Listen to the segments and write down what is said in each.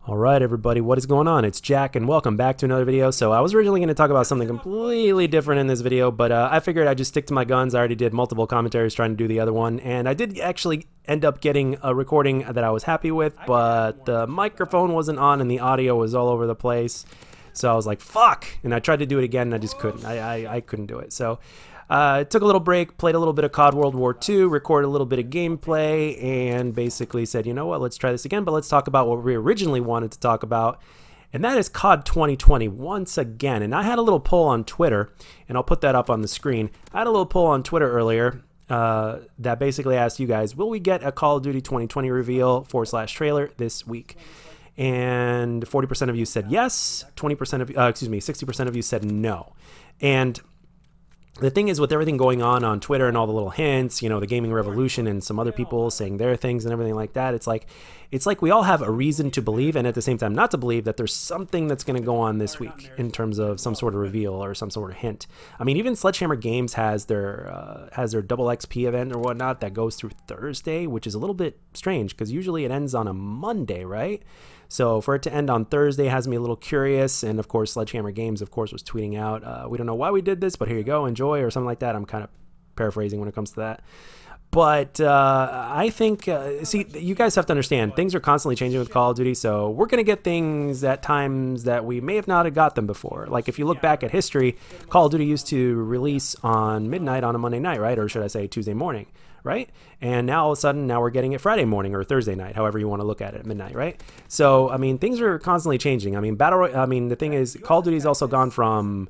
All right, everybody, what is going on? It's Jack, and welcome back to another video. So I was originally going to talk about something completely different in this video, but I figured I'd just stick to my guns. I already did multiple commentaries trying to do the other one, and I did actually end up getting a recording that I was happy with, but the microphone wasn't on and the audio was all over the place. So I was like, fuck, and I tried to do it again, and I just couldn't. I couldn't do it. So took a little break, played a little bit of COD World War II, recorded a little bit of gameplay, and basically said, you know what, let's try this again, but let's talk about what we originally wanted to talk about, and that is COD 2020 once again. And I had a little poll on Twitter, and I'll put that up on the screen. I had a little poll on Twitter earlier that basically asked you guys, will we get a Call of Duty 2020 reveal / trailer this week? And 40% of you said yes, 20% of 60% of you said no. And the thing is, with everything going on Twitter and all the little hints, you know, the gaming revolution and some other people saying their things and everything like that, it's like we all have a reason to believe, and at the same time not to believe, that there's something that's going to go on this week in terms of some sort of reveal or some sort of hint. I mean, even Sledgehammer Games has their double XP event or whatnot that goes through Thursday, which is a little bit strange because usually it ends on a Monday, right? So for it to end on Thursday has me a little curious. And of course, Sledgehammer Games, of course, was tweeting out, we don't know why we did this, but here you go, enjoy, or something like that. I'm kind of paraphrasing when it comes to that. But I think, see, you guys have to understand, things are constantly changing with Call of Duty, so we're going to get things at times that we may have not have got them before. Like, if you look back at history, Call of Duty used to release on midnight on a Monday night, right? Or should I say Tuesday morning, right? And now all of a sudden, now we're getting it Friday morning or Thursday night, however you want to look at it, at midnight, right? So, I mean, things are constantly changing. I mean, the thing is, Call of Duty's also gone from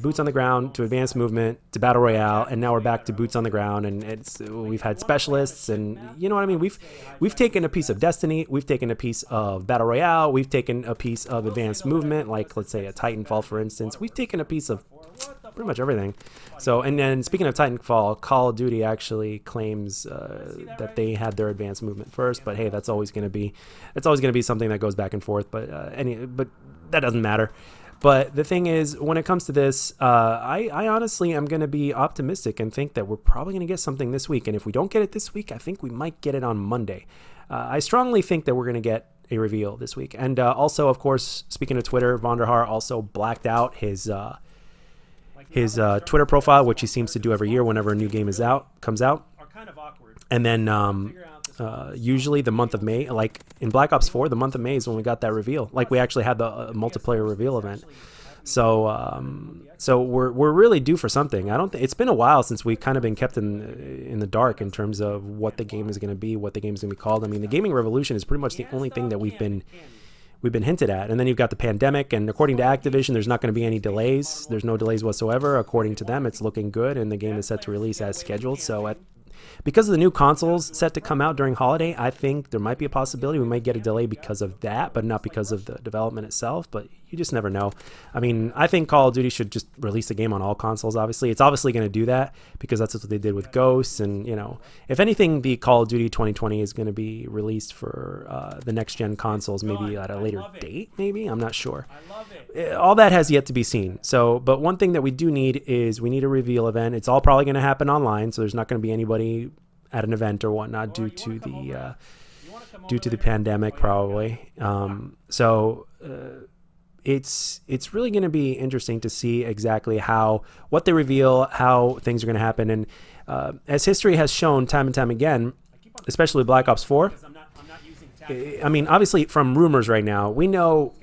boots on the ground to advanced movement to battle royale, and now we're back to boots on the ground, and we've had specialists, and you know what I mean? We've taken a piece of Destiny, we've taken a piece of battle royale, we've taken a piece of advanced movement, like let's say a Titanfall, for instance. We've taken a piece of pretty much everything. So, and then speaking of Titanfall, Call of Duty actually claims that they had their advanced movement first, but hey, that's always going to be something that goes back and forth. But but that doesn't matter. But the thing is, when it comes to this, I honestly am going to be optimistic and think that we're probably going to get something this week. And if we don't get it this week, I think we might get it on Monday. I strongly think that we're going to get a reveal this week. And also, of course, speaking of Twitter, Vonderhaar also blacked out his Twitter profile, which he seems to do every year whenever a new game comes out. And then usually the month of May, like in Black Ops 4, the month of May is when we got that reveal. Like we actually had the multiplayer reveal event. So so we're really due for something. It's been a while since we've kind of been kept in the dark in terms of what the game is going to be, what the game is going to be called. I mean, the gaming revolution is pretty much the only thing that we've been hinted at. And then you've got the pandemic, and according to Activision, there's not going to be any delays. There's no delays whatsoever. According to them, it's looking good, and the game is set to release as scheduled. So because of the new consoles set to come out during holiday, I think there might be a possibility we might get a delay because of that, but not because of the development itself. But you just never know. I mean, I think Call of Duty should just release the game on all consoles, obviously. It's obviously going to do that because that's what they did with Ghosts. And, you know, if anything, the Call of Duty 2020 is going to be released for the next-gen consoles, maybe at a later date, maybe? I'm not sure. All that has yet to be seen. So, but one thing that we do need is we need a reveal event. It's all probably going to happen online, so there's not going to be anybody at an event or whatnot due to the pandemic, probably. It's really going to be interesting to see exactly what they reveal, how things are going to happen. And as history has shown time and time again, especially with Black Ops 4, I mean, obviously from rumors right now, we know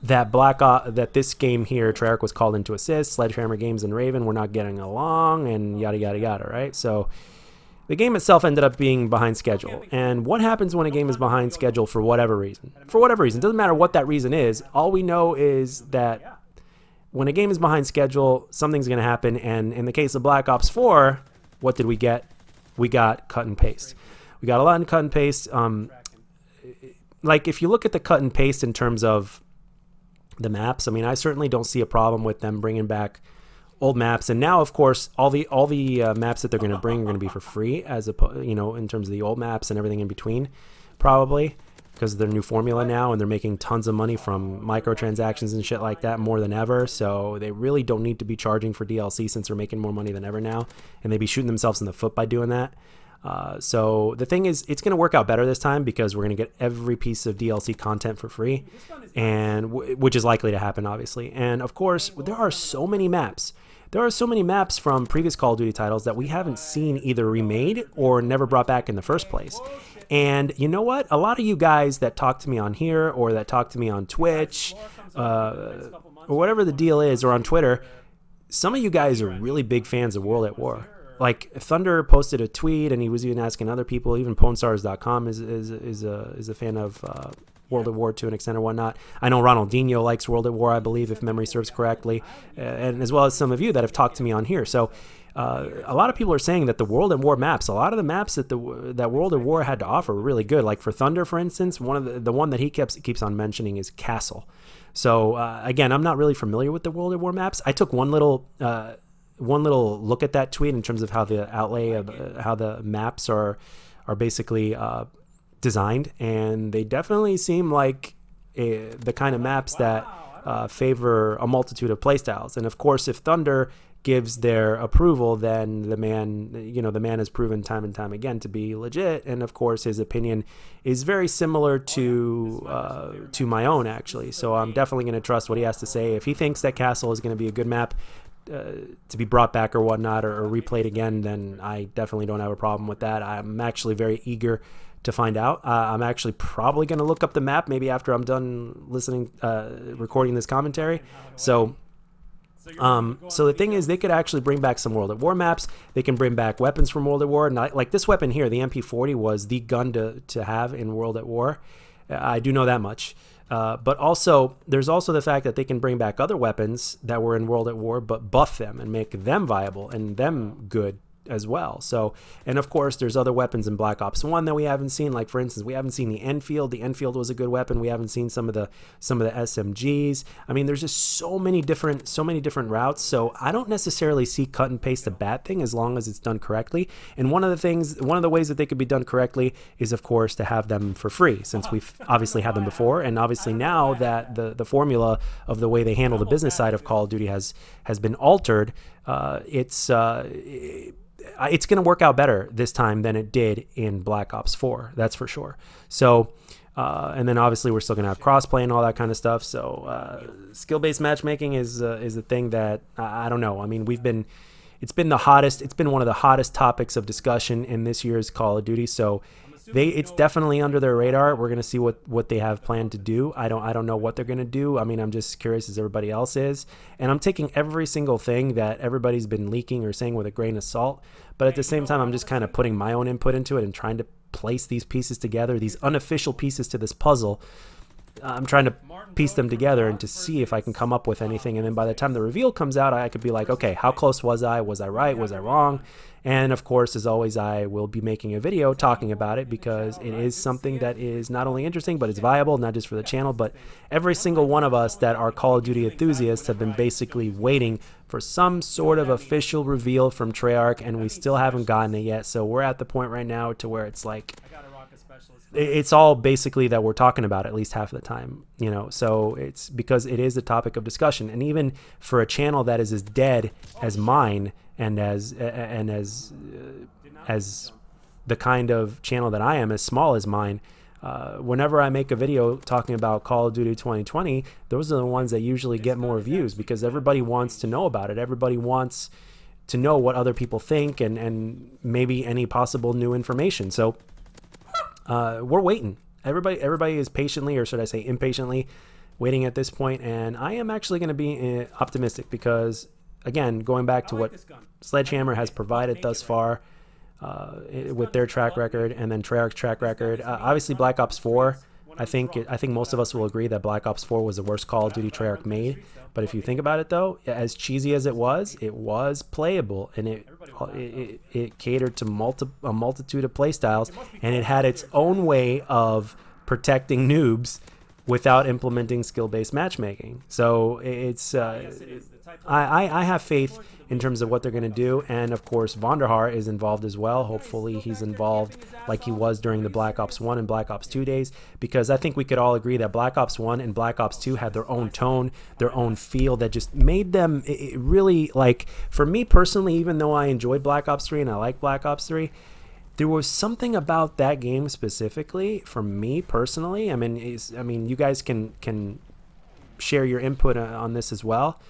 that that this game here, Treyarch was called in to assist, Sledgehammer Games and Raven were not getting along, and yada, yada, yada, right? So the game itself ended up being behind schedule. And what happens when a game is behind schedule for whatever reason? For whatever reason. It doesn't matter what that reason is. All we know is that when a game is behind schedule, something's going to happen. And in the case of Black Ops 4, what did we get? We got cut and paste. We got a lot of cut and paste. Like, if you look at the cut and paste in terms of the maps, I mean, I certainly don't see a problem with them bringing back old maps. And now, of course, all the maps that they're going to bring are going to be for free, as in terms of the old maps and everything in between, probably because of their new formula now, and they're making tons of money from microtransactions and shit like that more than ever. So they really don't need to be charging for DLC since they're making more money than ever now, and they'd be shooting themselves in the foot by doing that. So the thing is, it's going to work out better this time because we're going to get every piece of DLC content for free, and which is likely to happen, obviously. And of course, there are so many maps. There are so many maps from previous Call of Duty titles that we haven't seen either remade or never brought back in the first place. And you know what? A lot of you guys that talk to me on here or that talk to me on Twitch or whatever the deal is, or on Twitter, some of you guys are really big fans of World at War. Like Thunder posted a tweet, and he was even asking other people. Even PwnStars.com is a fan of World at War to an extent or whatnot. I know Ronaldinho likes World at War, I believe, if memory serves correctly, and as well as some of you that have talked to me on here. So a lot of people are saying that the World at War maps, a lot of the maps that that World at War had to offer were really good. Like for Thunder, for instance, one of the one that he keeps on mentioning is Castle. So again, I'm not really familiar with the World at War maps. I took one little look at that tweet in terms of how the outlay of how the maps are basically designed, and they definitely seem like the kind of maps that favor a multitude of playstyles. And of course, if Thunder gives their approval, then the man has proven time and time again to be legit. And of course, his opinion is very similar to my own, actually. So I'm definitely going to trust what he has to say. If he thinks that Castle is going to be a good map to be brought back or whatnot, or replayed again, then I definitely don't have a problem with that. I'm actually very eager to find out. I'm actually probably going to look up the map maybe after I'm done recording this commentary. So the thing is, they could actually bring back some World at War maps. They can bring back weapons from World at War. Like this weapon here, the MP40 was the gun to have in World at War. I do know that much. But also, there's also the fact that they can bring back other weapons that were in World at War, but buff them and make them viable and them good as well. So, and of course, there's other weapons in Black Ops 1 that we haven't seen. Like for instance, we haven't seen the Enfield. The Enfield was a good weapon. We haven't seen some of the SMGs. I mean, there's just so many different routes. So I don't necessarily see cut and paste a bad thing as long as it's done correctly. And one of the ways that they could be done correctly is, of course, to have them for free, since we've obviously had them before, and obviously now that the formula of the way they handle the business side of Call of Duty has been altered, it's going to work out better this time than it did in Black Ops 4. That's for sure. So, and then obviously we're still going to have crossplay and all that kind of stuff. So, skill-based matchmaking is a thing that I don't know. I mean, it's been one of the hottest topics of discussion in this year's Call of Duty. So, it's definitely under their radar. We're going to see what they have planned to do. I don't know what they're going to do. I mean, I'm just curious as everybody else is. And I'm taking every single thing that everybody's been leaking or saying with a grain of salt. But at the same time, I'm just kind of putting my own input into it and trying to place these pieces together, these unofficial pieces to this puzzle. I'm trying to piece them together and to see if I can come up with anything. And then by the time the reveal comes out, I could be like, okay, how close was I? Was I right? Was I wrong? And of course, as always, I will be making a video talking about it because it is something that is not only interesting, but it's viable, not just for the channel, but every single one of us that are Call of Duty enthusiasts have been basically waiting for some sort of official reveal from Treyarch, and we still haven't gotten it yet. So we're at the point right now to where it's like, it's all basically that we're talking about at least half of the time, so it's because it is a topic of discussion. And even for a channel that is as dead as mine and as the kind of channel that I am, as small as mine, whenever I make a video talking about Call of Duty 2020, those are the ones that usually get more views because everybody wants to know about it. Everybody wants to know what other people think and maybe any possible new information. So we're waiting. Everybody is patiently, or should I say impatiently, waiting at this point, and I am actually going to be optimistic because, again, going back to what Sledgehammer has provided thus far with their track record and then Treyarch's track record, obviously Black Ops 4, I think most of us will agree that Black Ops 4 was the worst Call of Duty Treyarch made. But if you think about it, though, as cheesy as it was playable, and it catered to a multitude of playstyles, and it had its own way of protecting noobs without implementing skill-based matchmaking. So it's I have faith in terms of what they're going to do, and of course Vonderhaar is involved as well. Hopefully he's involved like he was during the Black Ops 1 and Black Ops 2 days, because I think we could all agree that Black Ops 1 and Black Ops 2 had their own tone, their own feel that just made them really, like, for me personally, even though I enjoyed Black Ops 3 and I like Black Ops 3, there was something about that game specifically for me personally. I mean, you guys can share your input on this as well.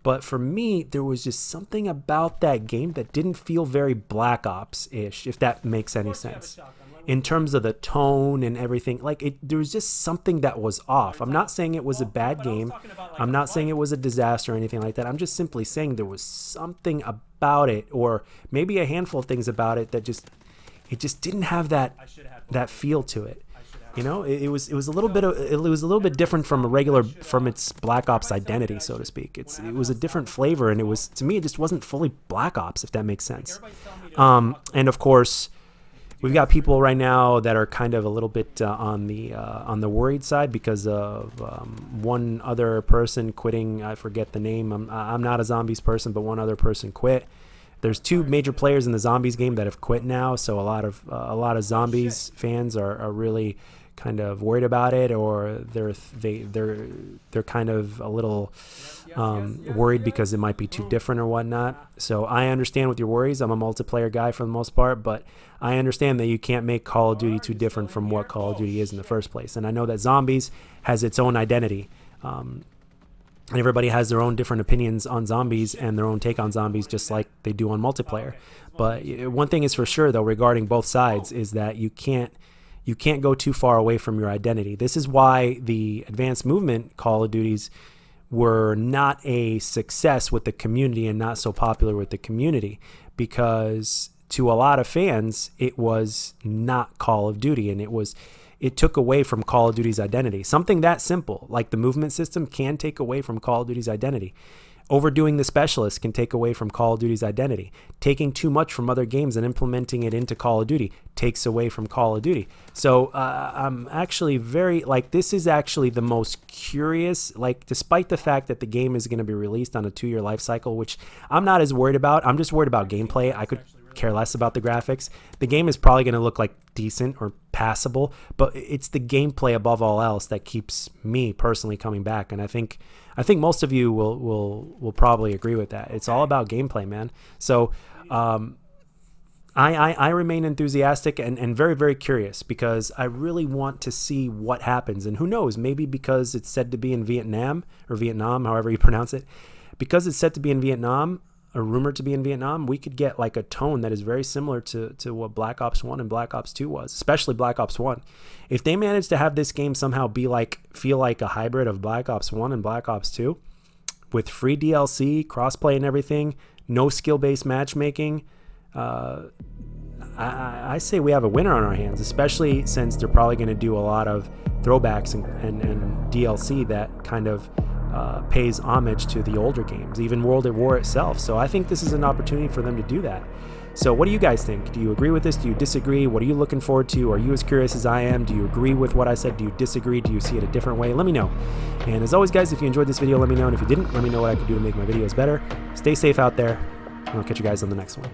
But for me, there was just something about that game that didn't feel very Black Ops-ish, if that makes any sense. In terms of the tone and everything, like there was just something that was off. I'm not saying it was a bad game. I'm not saying it was a disaster or anything like that. I'm just simply saying there was something about it, or maybe a handful of things about it that just didn't have that feel to it. You know, it was a little bit different from its Black Ops identity, so to speak. It was a different flavor, and to me it just wasn't fully Black Ops, if that makes sense. And of course, we've got people right now that are kind of a little bit on the worried side because of one other person quitting. I forget the name. I'm not a zombies person, but one other person quit. There's 2 major players in the zombies game that have quit now, so a lot of zombies fans are really kind of worried about it, or they're kind of a little worried because it might be too different or whatnot. So I understand with your worries. I'm a multiplayer guy for the most part, but I understand that you can't make Call of Duty too different from what Call of Duty is in the first place. And I know that zombies has its own identity. And everybody has their own different opinions on zombies and their own take on zombies, just like they do on multiplayer. But one thing is for sure, though, regarding both sides, is that you can't go too far away from your identity. This is why the advanced movement Call of Duties were not a success with the community and not so popular with the community, because to a lot of fans, it was not Call of Duty, and it took away from Call of Duty's identity. Something that simple, like the movement system, can take away from Call of Duty's identity. Overdoing the specialist can take away from Call of Duty's identity. Taking too much from other games and implementing it into Call of Duty takes away from Call of Duty. So I'm actually this is actually the most curious, despite the fact that the game is going to be released on a 2-year life cycle, which I'm not as worried about. I'm just worried about gameplay. I could care less about the graphics. The game is probably going to look like decent or passable, but it's the gameplay above all else that keeps me personally coming back. And I think most of you will probably agree with that. It's all about gameplay, man. So I remain enthusiastic and very, very curious, because I really want to see what happens. And who knows, maybe because it's said to be in Vietnam, or Vietnam, however you pronounce it, because it's said to be in Vietnam, or rumored to be in Vietnam, we could get like a tone that is very similar to what Black Ops 1 and Black Ops 2 was, especially Black Ops 1. If they manage to have this game somehow feel like a hybrid of Black Ops 1 and Black Ops 2, with free DLC, crossplay and everything, no skill-based matchmaking, I say we have a winner on our hands, especially since they're probably going to do a lot of throwbacks and DLC that kind of pays homage to the older games, even World at War itself. So I think this is an opportunity for them to do that. So what do you guys think? Do you agree with this? Do you disagree? What are you looking forward to? Are you as curious as I am? Do you agree with what I said? Do you disagree? Do you see it a different way? Let me know. And as always, guys, if you enjoyed this video, let me know. And if you didn't, let me know what I could do to make my videos better. Stay safe out there, and I'll catch you guys on the next one.